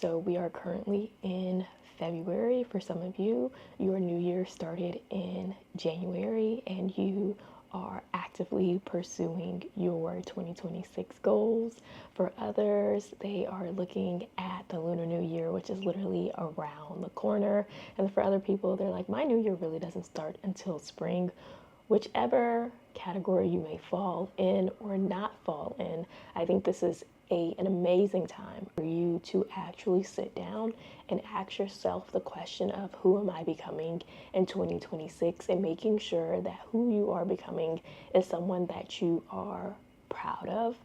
So we are currently in February. For some of you, your new year started in January and you are actively pursuing your 2026 goals. For others, they are looking at the Lunar New Year, which is literally around the corner. And for other people, they're like, my new year really doesn't start until spring. Whichever category you may fall in or not fall in, I think this is an amazing time for you to actually sit down and ask yourself the question of who am I becoming in 2026, and making sure that who you are becoming is someone that you are proud of,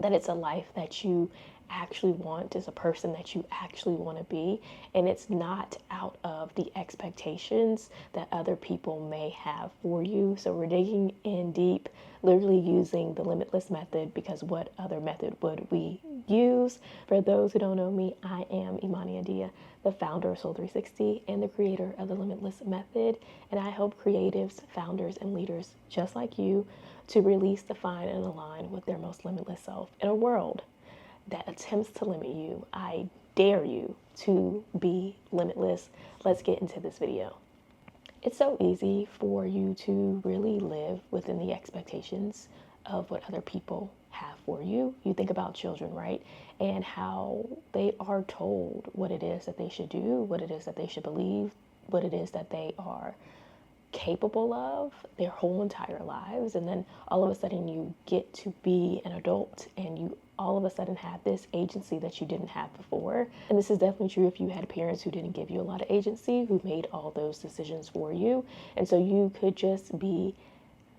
that it's a life that you actually want, is a person that you actually want to be, and it's not out of the expectations that other people may have for you. So we're digging in deep, literally using the Limitless Method, because what other method would we use? For those who don't know me, I am Imani Adia, the founder of Soul 360 and the creator of the Limitless Method, and I help creatives, founders, and leaders just like you to release, define, and align with their most limitless self in a world that attempts to limit you. I dare you to be limitless. Let's get into this video. It's so easy for you to really live within the expectations of what other people have for you. You think about children, right? And how they are told what it is that they should do, what it is that they should believe, what it is that they are capable of their whole entire lives. And then all of a sudden you get to be an adult and you all of a sudden have this agency that you didn't have before. And this is definitely true if you had parents who didn't give you a lot of agency, who made all those decisions for you. And so you could just be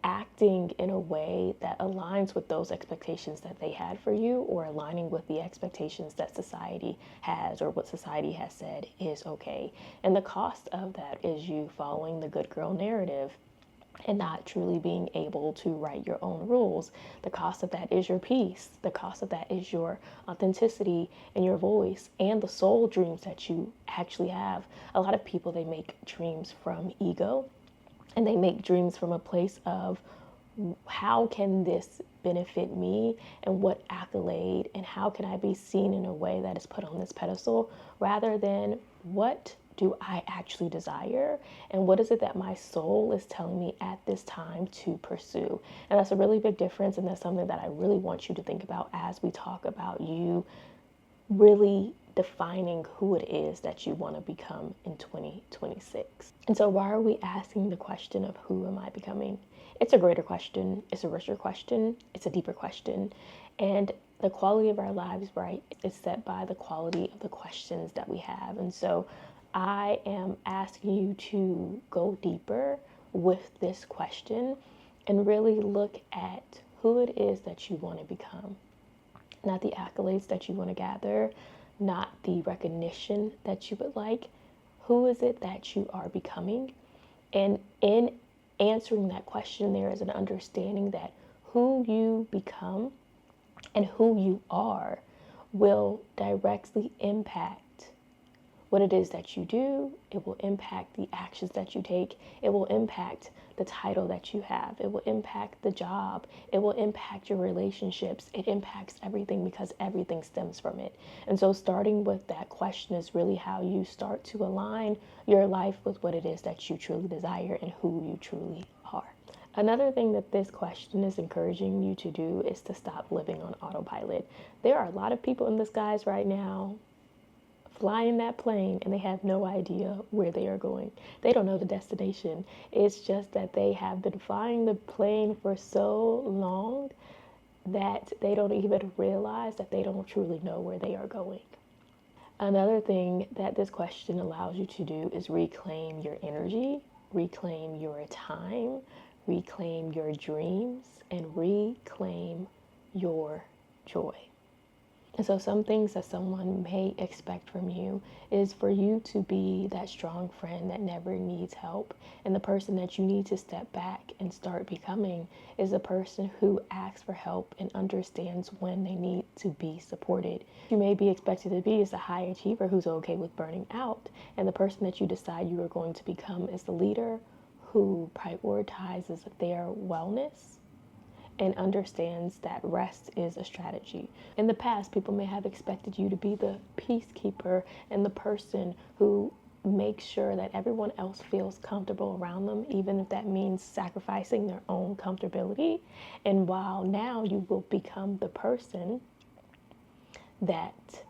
acting in a way that aligns with those expectations that they had for you, or aligning with the expectations that society has, or what society has said is okay. And the cost of that is you following the good girl narrative and not truly being able to write your own rules. The cost of that is your peace. The cost of that is your authenticity and your voice and the soul dreams that you actually have. A lot of people, they make dreams from ego, and they make dreams from a place of how can this benefit me, and what accolade, and how can I be seen in a way that is put on this pedestal, rather than what do I actually desire, and what is it that my soul is telling me at this time to pursue. And that's a really big difference, and that's something that I really want you to think about as we talk about you really defining who it is that you want to become in 2026. And so why are we asking the question of who am I becoming? It's a greater question, it's a richer question, it's a deeper question. And the quality of our lives, right, is set by the quality of the questions that we have. And so I am asking you to go deeper with this question and really look at who it is that you want to become. Not the accolades that you want to gather, not the recognition that you would like. Who is it that you are becoming? And in answering that question, there is an understanding that who you become and who you are will directly impact what it is that you do. It will impact the actions that you take. It will impact the title that you have. It will impact the job. It will impact your relationships. It impacts everything, because everything stems from it. And so starting with that question is really how you start to align your life with what it is that you truly desire and who you truly are. Another thing that this question is encouraging you to do is to stop living on autopilot. There are a lot of people in the skies right now flying that plane, and they have no idea where they are going. They don't know the destination. It's just that they have been flying the plane for so long that they don't even realize that they don't truly know where they are going. Another thing that this question allows you to do is reclaim your energy, reclaim your time, reclaim your dreams, and reclaim your joy. And so some things that someone may expect from you is for you to be that strong friend that never needs help. And the person that you need to step back and start becoming is a person who asks for help and understands when they need to be supported. You may be expected to be is a high achiever who's okay with burning out. And the person that you decide you are going to become is the leader who prioritizes their wellness and understands that rest is a strategy. In the past, people may have expected you to be the peacekeeper and the person who makes sure that everyone else feels comfortable around them, even if that means sacrificing their own comfortability. And while now you will become the person that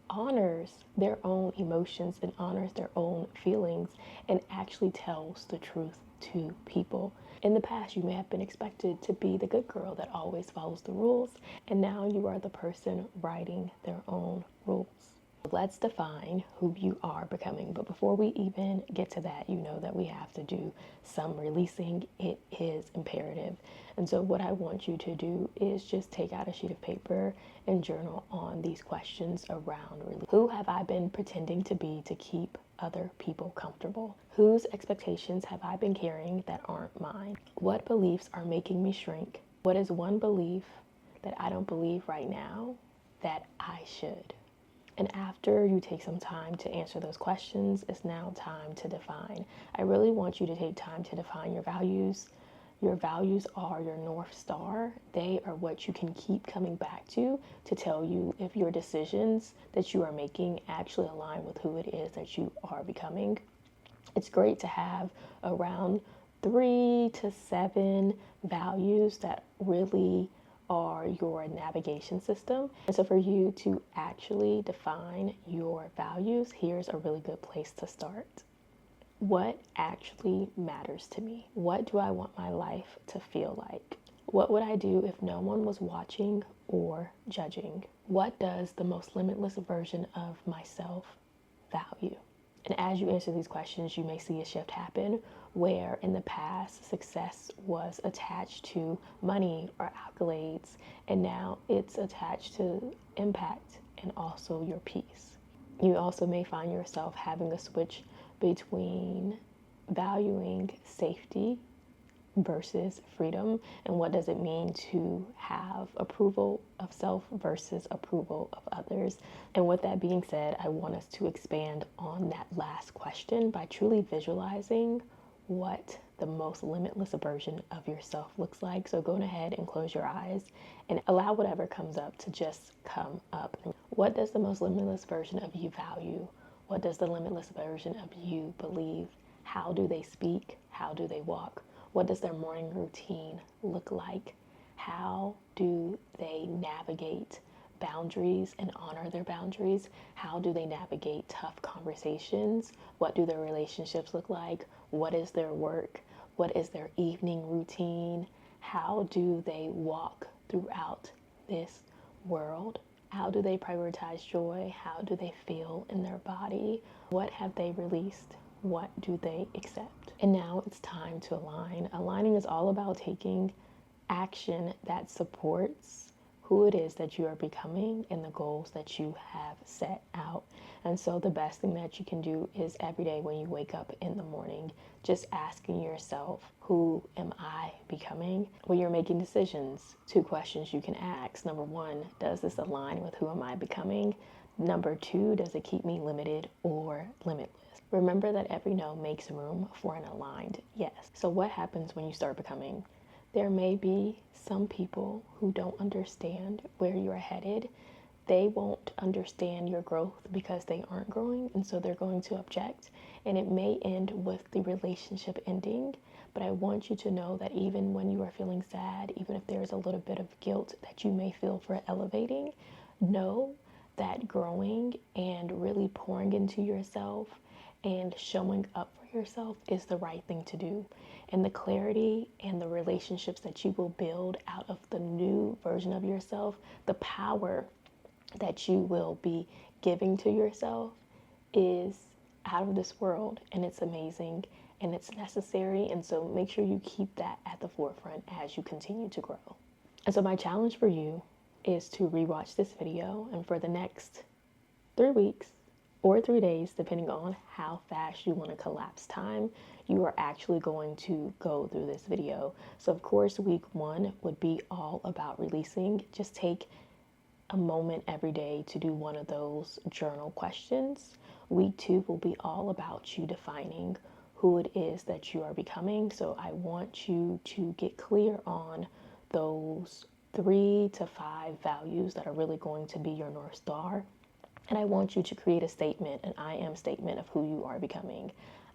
honors their own emotions and honors their own feelings and actually tells the truth to people. In the past, you may have been expected to be the good girl that always follows the rules, and now you are the person writing their own rules. Let's define who you are becoming. But before we even get to that, you know that we have to do some releasing. It is imperative. And so what I want you to do is just take out a sheet of paper and journal on these questions around release. Who have I been pretending to be to keep other people comfortable? Whose expectations have I been carrying that aren't mine? What beliefs are making me shrink? What is one belief that I don't believe right now that I should? And after you take some time to answer those questions, it's now time to define. I really want you to take time to define your values. Your values are your North Star. They are what you can keep coming back to tell you if your decisions that you are making actually align with who it is that you are becoming. It's great to have around 3 to 7 values that really are your navigation system. And so for you to actually define your values, here's a really good place to start. What actually matters to me? What do I want my life to feel like? What would I do if no one was watching or judging? What does the most limitless version of myself value? And as you answer these questions, you may see a shift happen where in the past success was attached to money or accolades, and now it's attached to impact and also your peace. You also may find yourself having a switch between valuing safety versus freedom, and what does it mean to have approval of self versus approval of others. And with that being said, I want us to expand on that last question by truly visualizing what the most limitless version of yourself looks like. So go ahead and close your eyes and allow whatever comes up to just come up. What does the most limitless version of you value? What does the limitless version of you believe? How do they speak? How do they walk? What does their morning routine look like? How do they navigate boundaries and honor their boundaries? How do they navigate tough conversations? What do their relationships look like? What is their work? What is their evening routine? How do they walk throughout this world? How do they prioritize joy? How do they feel in their body? What have they released? What do they accept? And now it's time to align. Aligning is all about taking action that supports who it is that you are becoming and the goals that you have set out. And so the best thing that you can do is every day when you wake up in the morning, just asking yourself, who am I becoming? When you're making decisions, 2 questions you can ask. Number 1, does this align with who am I becoming? Number 2, does it keep me limited or limitless? Remember that every no makes room for an aligned yes. So what happens when you start becoming? There may be some people who don't understand where you're headed. They won't understand your growth because they aren't growing, and so they're going to object. And it may end with the relationship ending. But I want you to know that even when you are feeling sad, even if there's a little bit of guilt that you may feel for elevating, know that growing and really pouring into yourself and showing up for yourself is the right thing to do. And the clarity and the relationships that you will build out of the new version of yourself, the power that you will be giving to yourself is out of this world, and it's amazing and it's necessary. And so make sure you keep that at the forefront as you continue to grow. And so my challenge for you is to rewatch this video, and for the next 3 weeks or 3 days, depending on how fast you want to collapse time, you are actually going to go through this video. So of course, week 1 would be all about releasing. Just take a moment every day to do one of those journal questions. Week 2 will be all about you defining who it is that you are becoming. So I want you to get clear on those 3 to 5 values that are really going to be your North Star. And I want you to create a statement, an I am statement of who you are becoming.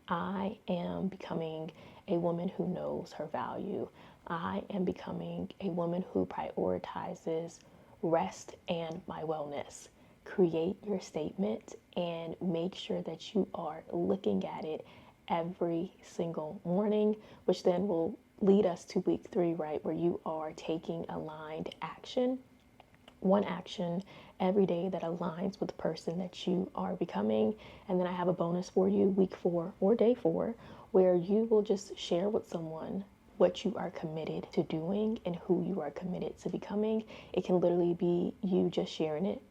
I am becoming a woman who knows her value. I am becoming a woman who prioritizes rest and my wellness. Create your statement and make sure that you are looking at it every single morning, which then will lead us to week 3, right? Where you are taking aligned action, one action every day that aligns with the person that you are becoming. And then I have a bonus for you, week 4 or day 4, where you will just share with someone what you are committed to doing and who you are committed to becoming. It can literally be you just sharing it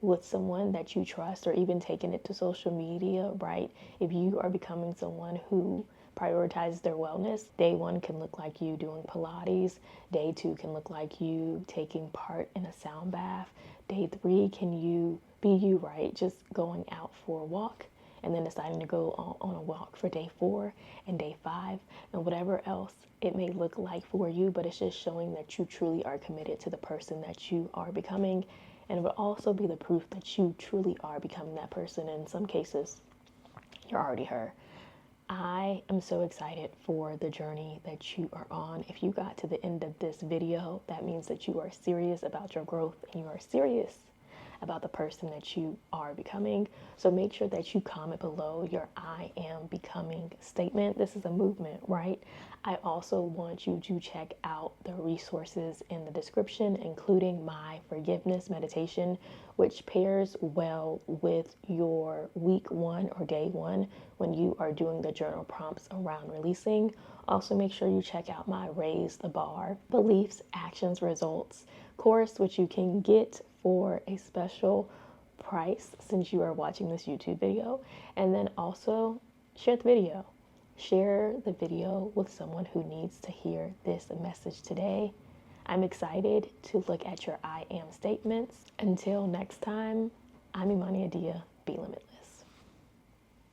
with someone that you trust, or even taking it to social media, right? If you are becoming someone who prioritizes their wellness, day 1 can look like you doing Pilates. Day 2 can look like you taking part in a sound bath. Day 3 can you be you, right? Just going out for a walk and then deciding to go on a walk for day 4 and day 5 and whatever else it may look like for you. But it's just showing that you truly are committed to the person that you are becoming. And it will also be the proof that you truly are becoming that person. In some cases, you're already her. I am so excited for the journey that you are on. If you got to the end of this video, that means that you are serious about your growth and you are serious about the person that you are becoming. So make sure that you comment below your I am becoming statement. This is a movement, right? I also want you to check out the resources in the description, including my forgiveness meditation, which pairs well with your week 1 or day 1 when you are doing the journal prompts around releasing. Also, make sure you check out my Raise the Bar Beliefs, Actions, Results course, which you can get for a special price since you are watching this YouTube video. And then also share the video. Share the video with someone who needs to hear this message today. I'm excited to look at your I am statements. Until next time, I'm Imani Adia. Be limitless.